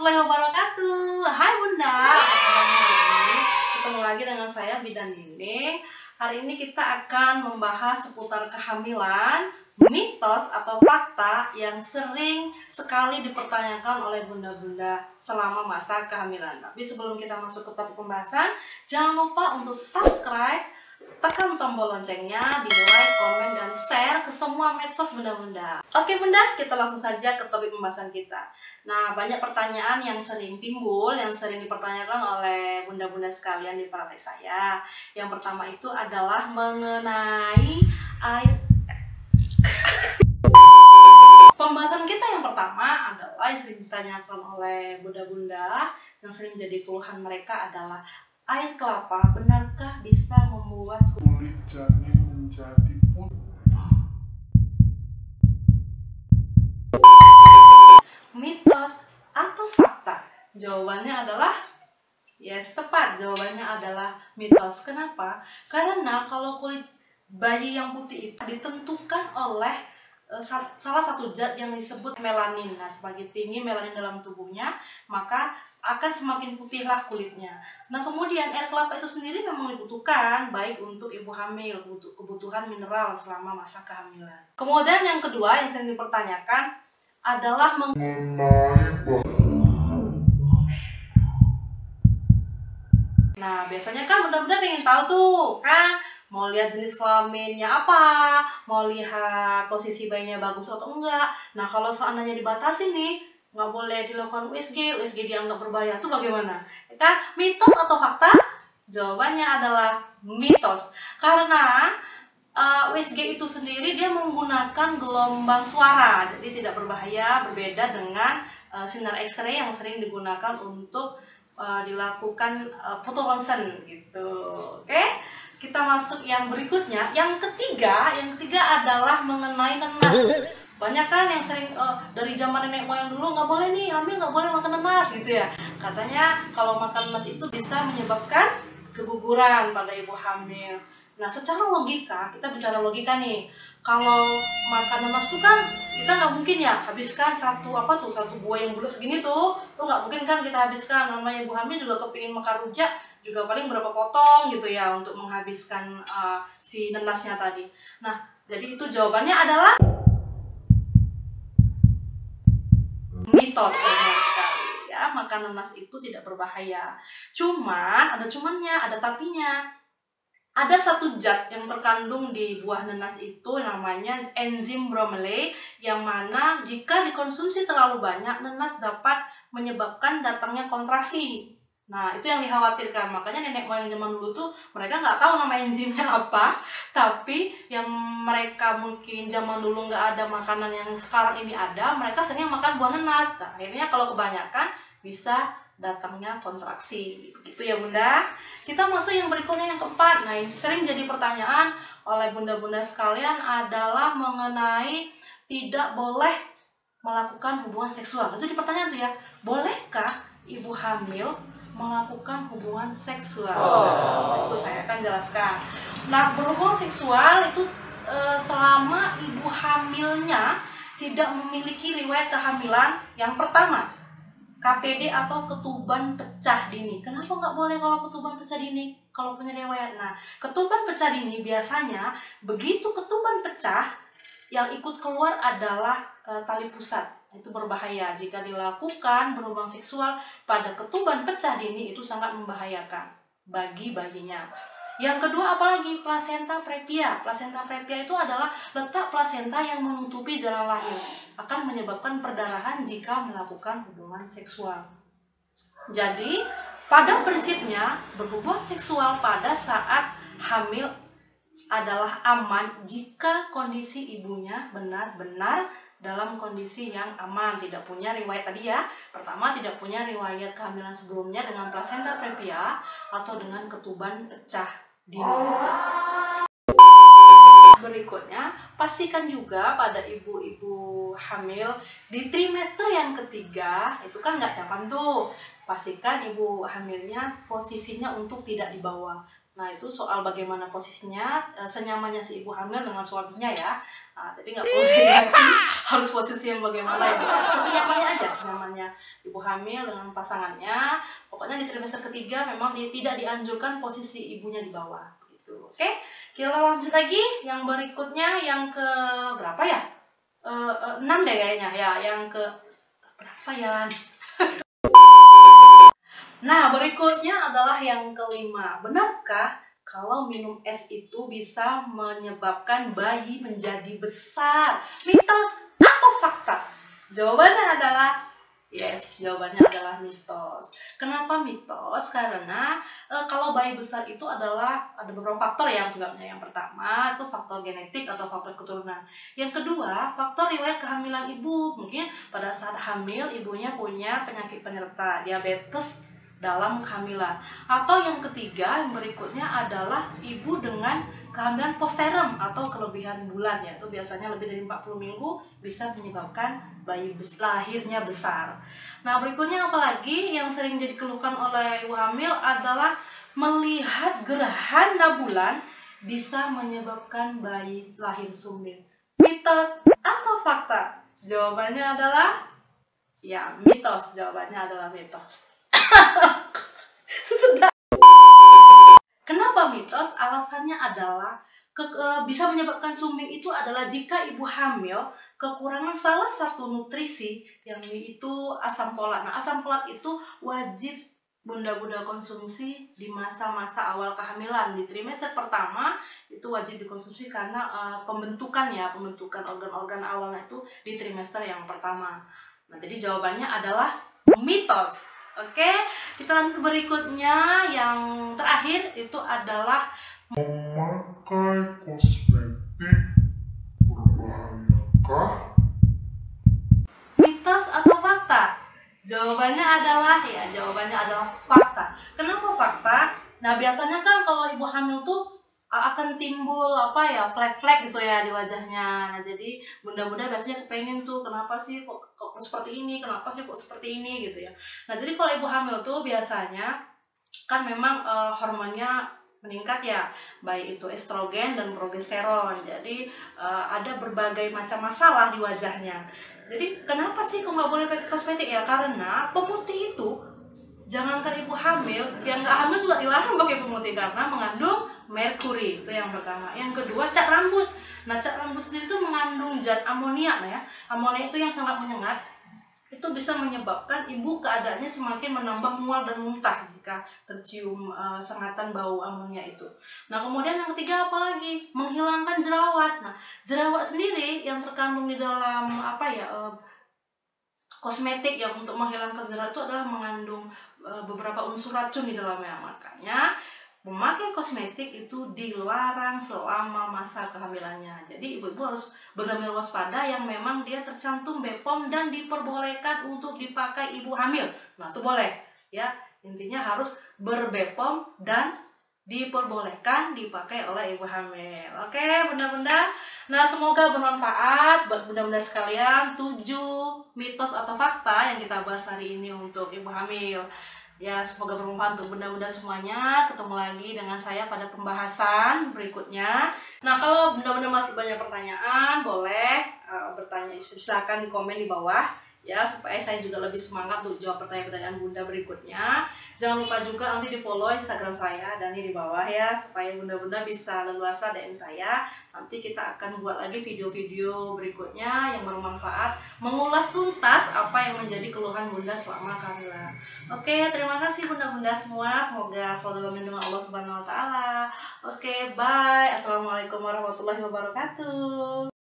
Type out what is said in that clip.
warahmatullahi wabarakatuh. Hai Bunda, apa kabarnya hari ini? Ketemu lagi dengan saya Bidan Nining. Hari ini kita akan membahas seputar kehamilan, mitos atau fakta yang sering sekali dipertanyakan oleh bunda-bunda selama masa kehamilan. Tapi sebelum kita masuk ke topik pembahasan, jangan lupa untuk subscribe, tekan tombol loncengnya, di like, komen, dan share ke semua medsos bunda-bunda. Oke bunda, kita langsung saja ke topik pembahasan kita. Nah, banyak pertanyaan yang sering timbul, yang sering dipertanyakan oleh bunda-bunda sekalian di praktek saya. Yang pertama itu adalah mengenai air. Pembahasan kita yang pertama adalah yang sering ditanyakan oleh bunda-bunda, yang sering jadi keluhan mereka adalah air kelapa benarkah bisa membuat kulit janin menjadi putih? Mitos atau fakta? Jawabannya adalah yes, tepat. Jawabannya adalah mitos. Kenapa? Karena kalau kulit bayi yang putih itu ditentukan oleh salah satu zat yang disebut melanin. Nah, semakin tinggi melanin dalam tubuhnya, maka akan semakin putihlah kulitnya. Nah, kemudian air kelapa itu sendiri memang dibutuhkan baik untuk ibu hamil, untuk kebutuhan mineral selama masa kehamilan. Kemudian yang kedua yang sering dipertanyakan adalah Nah, biasanya kan bunda-bunda pengen tahu tuh, kan? Mau lihat jenis kelaminnya apa, mau lihat posisi bayinya bagus atau enggak. Nah, kalau seandainya dibatasi nih, nggak boleh dilakukan USG dianggap berbahaya, itu bagaimana? Kan mitos atau fakta? Jawabannya adalah mitos. Karena USG itu sendiri dia menggunakan gelombang suara, jadi tidak berbahaya, berbeda dengan sinar X-ray yang sering digunakan untuk dilakukan foto ronsen gitu. Oke, kita masuk yang berikutnya. Yang ketiga adalah mengenai nanas. Banyak kan yang sering dari zaman nenek moyang dulu nggak boleh nih hamil, nggak boleh makan nanas gitu ya. Katanya kalau makan nanas itu bisa menyebabkan keguguran pada ibu hamil. Nah, secara logika, kita bicara logika nih. Kalau makan nanas itu kan kita nggak mungkin ya habiskan satu buah yang bulat segini tuh nggak mungkin kan kita habiskan. Namanya ibu hamil juga kepingin makan rujak, juga paling berapa potong gitu ya untuk menghabiskan si nanasnya tadi. Nah, jadi itu jawabannya adalah mitos, benar sekali ya. Makan nanas itu tidak berbahaya. Cuman ada cumannya, ada tapinya. Ada satu zat yang terkandung di buah nanas itu namanya enzim bromelain, yang mana jika dikonsumsi terlalu banyak, nanas dapat menyebabkan datangnya kontraksi. Nah, itu yang dikhawatirkan. Makanya nenek moyang zaman dulu tuh mereka nggak tahu nama enzimnya apa, tapi yang mereka mungkin zaman dulu nggak ada makanan yang sekarang ini ada, mereka sering makan buah nanas. Nah, akhirnya kalau kebanyakan bisa datangnya kontraksi gitu ya bunda. Kita masuk yang berikutnya, yang keempat. Nah, ini sering jadi pertanyaan oleh bunda-bunda sekalian adalah mengenai tidak boleh melakukan hubungan seksual. Itu pertanyaan tuh ya, bolehkah ibu hamil melakukan hubungan seksual? Nah, itu saya akan jelaskan. Nah, berhubungan seksual itu selama ibu hamilnya tidak memiliki riwayat kehamilan yang pertama, KPD atau ketuban pecah dini. Kenapa nggak boleh kalau ketuban pecah dini? Kalau punya riwayat. Nah, ketuban pecah dini biasanya begitu ketuban pecah, yang ikut keluar adalah tali pusat. Itu berbahaya. Jika dilakukan berhubungan seksual pada ketuban pecah dini, itu sangat membahayakan bagi bayinya. Yang kedua apalagi? Plasenta previa. Plasenta previa itu adalah letak plasenta yang menutupi jalan lahir, akan menyebabkan perdarahan jika melakukan hubungan seksual. Jadi, pada prinsipnya berhubungan seksual pada saat hamil adalah aman jika kondisi ibunya benar-benar dalam kondisi yang aman, tidak punya riwayat tadi ya. Pertama, tidak punya riwayat kehamilan sebelumnya dengan plasenta previa atau dengan ketuban pecah dini. Berikutnya, pastikan juga pada ibu-ibu hamil di trimester yang ketiga, itu kan nggak nyaman tuh. Pastikan ibu hamilnya posisinya untuk tidak di bawah. Nah, itu soal bagaimana posisinya, senyamannya si ibu hamil dengan suaminya ya. Jadi nggak perlu saya jelasin harus posisi yang bagaimana ya. Senyamannya aja, senyamannya ibu hamil dengan pasangannya. Pokoknya di trimester ketiga memang tidak dianjurkan posisi ibunya di bawah. Gitu. Oke, kita lanjut lagi yang berikutnya, yang ke berapa ya? 6 deh kayaknya ya, yang ke berapa ya? Nah, berikutnya adalah yang kelima. Benarkah kalau minum es itu bisa menyebabkan bayi menjadi besar? Mitos atau fakta? Jawabannya adalah yes, jawabannya adalah mitos. Kenapa mitos? Karena kalau bayi besar itu adalah ada beberapa faktor ya penyebabnya. Yang pertama itu faktor genetik atau faktor keturunan. Yang kedua, faktor riwayat kehamilan ibu. Mungkin pada saat hamil ibunya punya penyakit penyerta, diabetes dalam kehamilan. Atau yang ketiga, yang berikutnya adalah ibu dengan kehamilan postpartum atau kelebihan bulan, yaitu biasanya lebih dari 40 minggu bisa menyebabkan bayi lahirnya besar. Nah, berikutnya apalagi yang sering jadi keluhkan oleh ibu hamil adalah melihat gerhana bulan bisa menyebabkan bayi lahir sumir. Mitos atau fakta? Jawabannya adalah ya mitos, jawabannya adalah mitos. Sudah. Kenapa mitos? Alasannya adalah bisa menyebabkan sumir itu adalah jika ibu hamil kekurangan salah satu nutrisi yang itu asam folat. Nah, asam folat itu wajib bunda-bunda konsumsi di masa-masa awal kehamilan. Di trimester pertama itu wajib dikonsumsi karena pembentukan organ-organ awalnya itu di trimester yang pertama. Nah, jadi jawabannya adalah mitos. Oke, kita lanjut berikutnya. Yang terakhir itu adalah memakai kosmetik berbahayakah? mitos atau fakta? Jawabannya adalah fakta. Kenapa fakta? Nah, biasanya kan kalau ibu hamil tuh akan timbul flek-flek gitu ya di wajahnya. Nah, jadi bunda-bunda biasanya kepengen tuh kenapa sih kok seperti ini, kenapa sih kok seperti ini gitu ya. Nah, jadi kalau ibu hamil tuh biasanya kan memang hormonnya meningkat ya, baik itu estrogen dan progesteron. Jadi ada berbagai macam masalah di wajahnya. Jadi kenapa sih kok nggak boleh pakai kosmetik ya? Karena pemutih itu jangankan ibu hamil, yang nggak hamil juga dilarang pakai pemutih karena mengandung merkuri. Itu yang pertama. Yang kedua, cat rambut. Nah, cat rambut sendiri itu mengandung zat amonia. Nah ya, amonia itu yang sangat menyengat. Itu bisa menyebabkan ibu keadaannya semakin menambah mual dan muntah jika tercium sengatan bau amonia itu. Nah, kemudian yang ketiga apalagi? Menghilangkan jerawat. Nah, jerawat sendiri yang terkandung di dalam kosmetik yang untuk menghilangkan jerawat itu adalah mengandung beberapa unsur racun di dalamnya. Makanya memakai kosmetik itu dilarang selama masa kehamilannya. Jadi ibu-ibu harus benar-benar waspada yang memang dia tercantum BPOM dan diperbolehkan untuk dipakai ibu hamil. Nah, itu boleh ya. Intinya harus ber-BPOM dan diperbolehkan dipakai oleh ibu hamil. Oke, bunda-bunda. Nah, semoga bermanfaat buat bunda-bunda sekalian 7 mitos atau fakta yang kita bahas hari ini untuk ibu hamil. Ya, semoga bermanfaat untuk bunda-bunda semuanya. Ketemu lagi dengan saya pada pembahasan berikutnya. Nah, kalau bunda-bunda masih banyak pertanyaan, boleh bertanya, silakan di komen di bawah ya, supaya saya juga lebih semangat untuk jawab pertanyaan-pertanyaan bunda berikutnya. Jangan lupa juga nanti di follow Instagram saya dan di bawah ya, supaya bunda-bunda bisa leluasa DM saya. Nanti kita akan buat lagi video-video berikutnya yang bermanfaat, mengulas tuntas apa yang menjadi keluhan bunda selama kehamilan. Oke, terima kasih bunda-bunda semua. Semoga selalu dalam lindungan Allah Subhanahu wa taala. Oke, bye. Assalamualaikum warahmatullahi wabarakatuh.